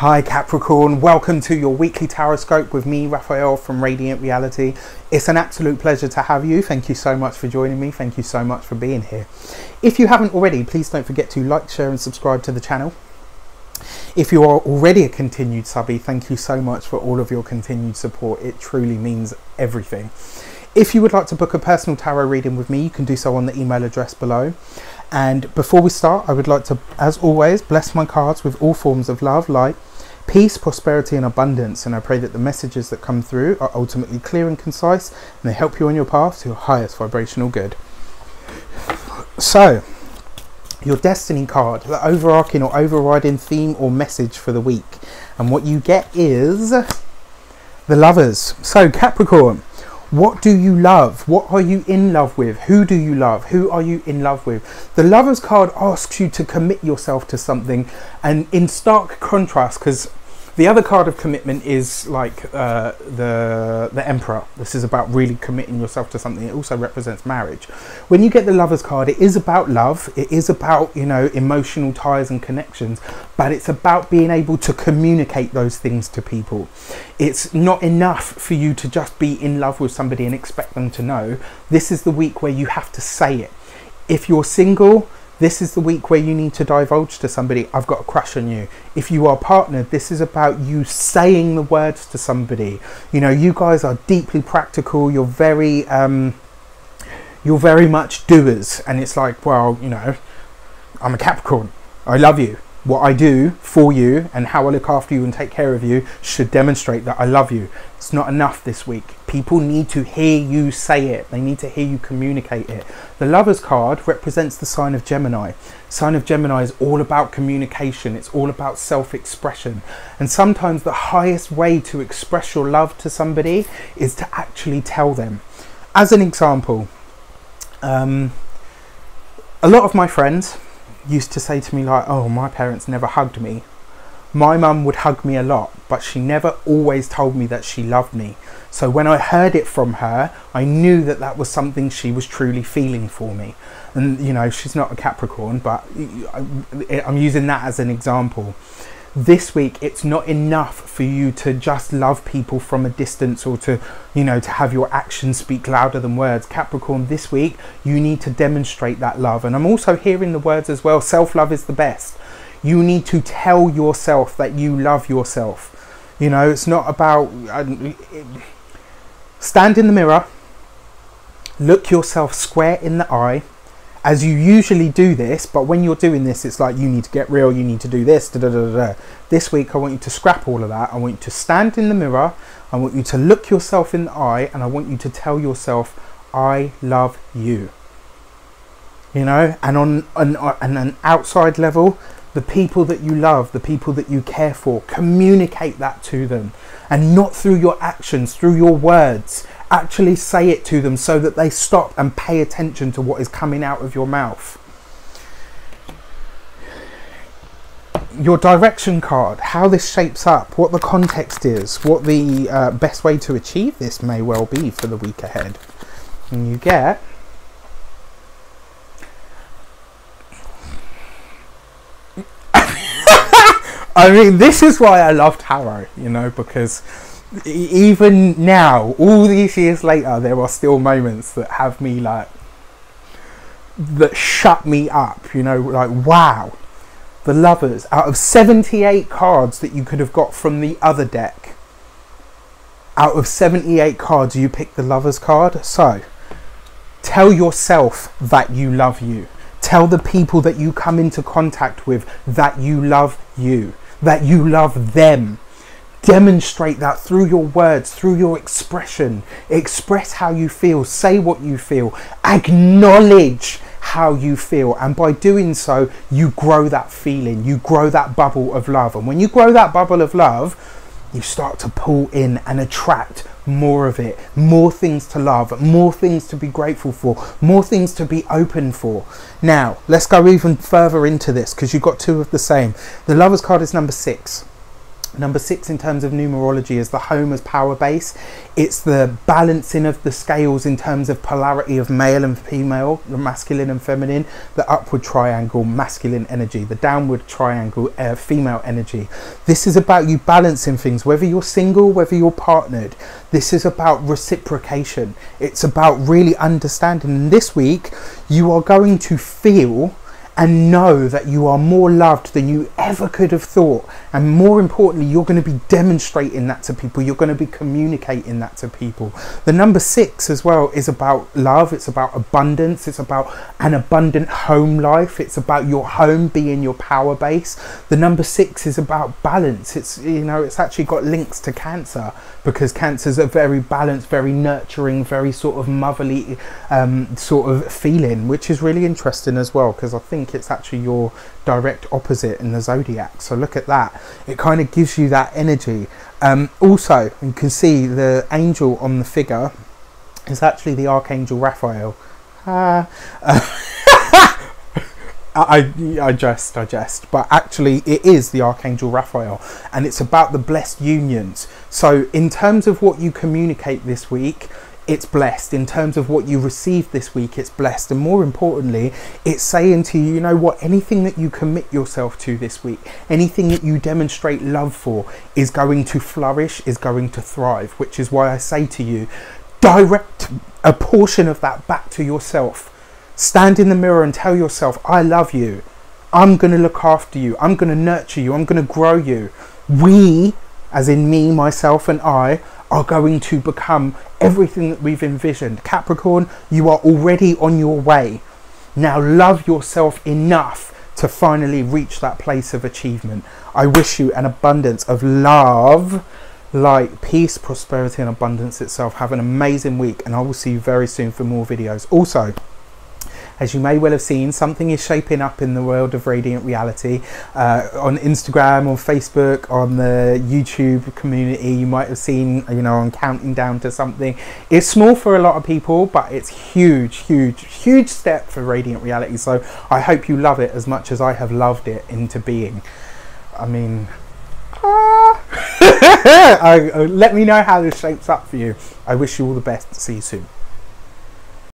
Hi Capricorn, welcome to your weekly Tarotscope with me, Raphael from Reydiant.reality. It's an absolute pleasure to have you. Thank you so much for joining me. Thank you so much for being here. If you haven't already, please don't forget to like, share and subscribe to the channel. If you are already a continued subby, thank you so much for all of your continued support. It truly means everything. If you would like to book a personal tarot reading with me, you can do so on the email address below. And before we start, I would like to, as always, bless my cards with all forms of love, light, peace, prosperity and abundance. And I pray that the messages that come through are ultimately clear and concise and they help you on your path to your highest vibrational good. So, your destiny card, the overarching or overriding theme or message for the week. And what you get is the Lovers. So Capricorn, what do you love? What are you in love with? Who do you love? Who are you in love with? The Lovers card asks you to commit yourself to something, and in stark contrast, because the other card of commitment is like the Emperor. This is about really committing yourself to something. It also represents marriage. When you get the Lovers card, it is about love. It is about, you know, emotional ties and connections, but it's about being able to communicate those things to people. It's not enough for you to just be in love with somebody and expect them to know. This is the week where you have to say it. If you're single, this is the week where you need to divulge to somebody, I've got a crush on you. If you are partnered, this is about you saying the words to somebody. You know, you guys are deeply practical. You're very much doers. And it's like, well, you know, I'm a Capricorn. I love you. What I do for you and how I look after you and take care of you should demonstrate that I love you. It's not enough this week. People need to hear you say it. They need to hear you communicate it. The Lovers card represents the sign of Gemini. Sign of Gemini is all about communication. It's all about self-expression. And sometimes the highest way to express your love to somebody is to actually tell them. As an example, a lot of my friends used to say to me like, oh, my parents never hugged me. My mum would hug me a lot, but she never always told me that she loved me. So when I heard it from her, I knew that that was something she was truly feeling for me. And, you know, she's not a Capricorn, but I'm using that as an example. This week, it's not enough for you to just love people from a distance or to, you know, to have your actions speak louder than words. Capricorn, this week, you need to demonstrate that love. And I'm also hearing the words as well, self-love is the best. You need to tell yourself that you love yourself. You know, it's not about... stand in the mirror, look yourself square in the eye, as you usually do this, but when you're doing this, it's like you need to get real, you need to do this, da, da, da, da. This week, I want you to scrap all of that. I want you to stand in the mirror, I want you to look yourself in the eye, and I want you to tell yourself, I love you. You know, and on an outside level, the people that you love, the people that you care for, communicate that to them. And not through your actions, through your words. Actually say it to them so that they stop and pay attention to what is coming out of your mouth. Your direction card, how this shapes up, what the context is, what the best way to achieve this may well be for the week ahead. And you get... I mean, this is why I love tarot, you know, because even now, all these years later, there are still moments that have me like, that shut me up, you know, like, wow. The Lovers, out of 78 cards that you could have got from the other deck, out of 78 cards, you picked the Lovers card. So, tell yourself that you love you. Tell the people that you come into contact with that you love you, that you love them. Demonstrate that through your words, through your expression. Express how you feel, say what you feel, acknowledge how you feel. And by doing so, you grow that feeling, you grow that bubble of love. And when you grow that bubble of love, you start to pull in and attract more of it, more things to love, more things to be grateful for, more things to be open for. Now, let's go even further into this because you've got two of the same. The Lovers card is number 6. Number 6 in terms of numerology is the home as power base. It's the balancing of the scales in terms of polarity of male and female, the masculine and feminine, the upward triangle, masculine energy, the downward triangle, female energy. This is about you balancing things, whether you're single, whether you're partnered. This is about reciprocation. It's about really understanding. And this week, you are going to feel and know that you are more loved than you ever could have thought. And more importantly, you're going to be demonstrating that to people. You're going to be communicating that to people. The number 6 as well is about love. It's about abundance. It's about an abundant home life. It's about your home being your power base. The number 6 is about balance. It's, you know, it's actually got links to Cancer, because Cancers are very balanced, very nurturing, very sort of motherly sort of feeling, which is really interesting as well, because I think it's actually your direct opposite in the zodiac. So look at that, it kind of gives you that energy. Also, you can see the angel on the figure is actually the Archangel Raphael. I jest, but actually it is the Archangel Raphael, and it's about the blessed unions. So in terms of what you communicate this week, it's blessed. In terms of what you receive this week, it's blessed. And more importantly, it's saying to you, you know what, anything that you commit yourself to this week, anything that you demonstrate love for, is going to flourish, is going to thrive. Which is why I say to you, direct a portion of that back to yourself. Stand in the mirror and tell yourself, I love you. I'm going to look after you. I'm going to nurture you. I'm going to grow you. We, as in me, myself and I, are going to become everything that we've envisioned. Capricorn, you are already on your way. Now love yourself enough to finally reach that place of achievement. I wish you an abundance of love, light, peace, prosperity and abundance itself. Have an amazing week, and I will see you very soon for more videos. Also, as you may well have seen, something is shaping up in the world of Reydiant Reality. On Instagram, on Facebook, on the YouTube community, you might have seen, you know, I'm counting down to something. It's small for a lot of people, but it's huge, huge, huge step for Reydiant Reality. So I hope you love it as much as I have loved it into being. I mean, let me know how this shapes up for you. I wish you all the best. See you soon.